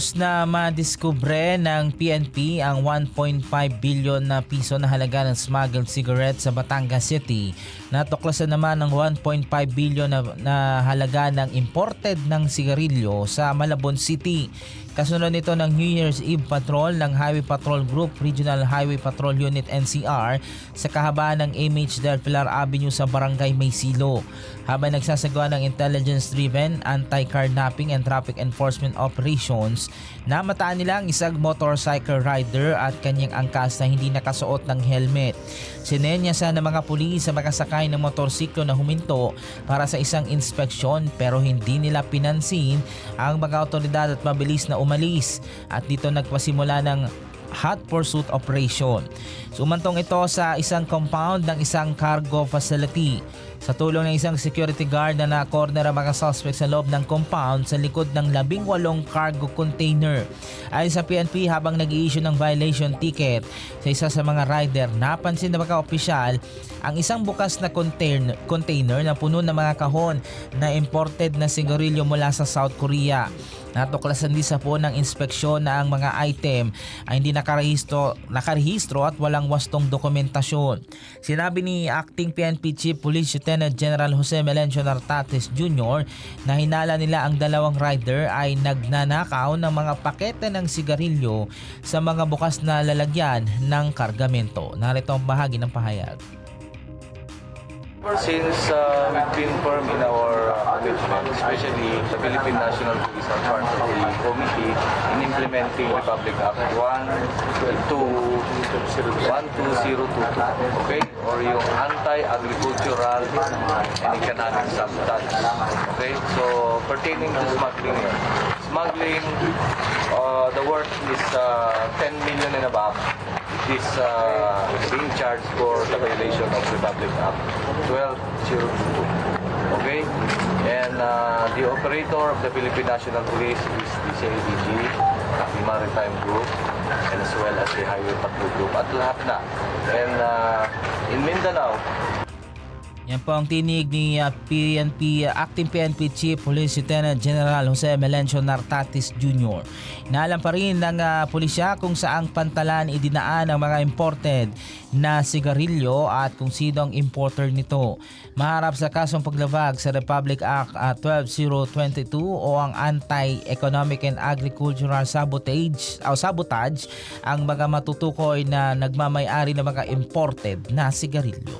Na madiskubre ng PNP ang 1.5 billion na piso na halaga ng smuggled cigarettes sa Batangas City. Natuklasan naman ng 1.5 billion na halaga ng imported ng sigarilyo sa Malabon City. Kasunod nito ng New Year's Eve Patrol ng Highway Patrol Group Regional Highway Patrol Unit NCR sa kahabaan ng MH del Pilar Avenue sa Barangay Maysilo. Habang nagsasagawa ng intelligence-driven anti-carnapping and traffic enforcement operations, namataan nila ang isang motorcycle rider at kanyang angkas na hindi nakasuot ng helmet. Sinenyasan ng mga pulis sa makasakay ng motorsiklo na huminto para sa isang inspeksyon pero hindi nila pinansin ang mga otoridad at mabilis na umalis at dito nagpasimula ng hot pursuit operation. Sumantong ito sa isang compound ng isang cargo facility. Sa tulong ng isang security guard na na-corner ang mga suspects sa loob ng compound sa likod ng 18 cargo container. Ayon sa PNP, habang nag-i-issue ng violation ticket sa isa sa mga rider, napansin ng mga opisyal ang isang bukas na container na puno ng mga kahon na imported na sigarilyo mula sa South Korea. Natuklasan din sa po ng inspeksyon na ang mga item ay hindi nakarehistro at walang wastong dokumentasyon. Sinabi ni Acting PNP Chief Police Lieutenant General Jose Melencio Nartates Jr. na hinala nila ang dalawang rider ay nagnanakaw ng mga pakete ng sigarilyo sa mga bukas na lalagyan ng kargamento. Narito ang bahagi ng pahayag. Since we've been firm in our commitment, especially the Philippine National Police are part of the committee in implementing Republic Act 12022, okay? Or yung anti-agricultural and economic sabotage, okay? So, pertaining to smuggling, the worth is 10 million and above. Is being charged for the violation of Republic Act 12022. Okay? And the operator of the Philippine National Police is the CIDG, the Maritime Group, and as well as the Highway Patrol Group at lahat na. And in Mindanao, yan po ang tinig ni Acting PNP Chief Police Lieutenant General Jose Melencio Nartates Jr. Inaalam pa rin ng pulisya kung saang pantalan idinaan ang mga imported na sigarilyo at kung sino ang importer nito. Maharap sa kasong paglabag sa Republic Act 12022 o ang Anti-Economic and Agricultural Sabotage ang mga matutukoy na nagmamay-ari ng mga imported na sigarilyo.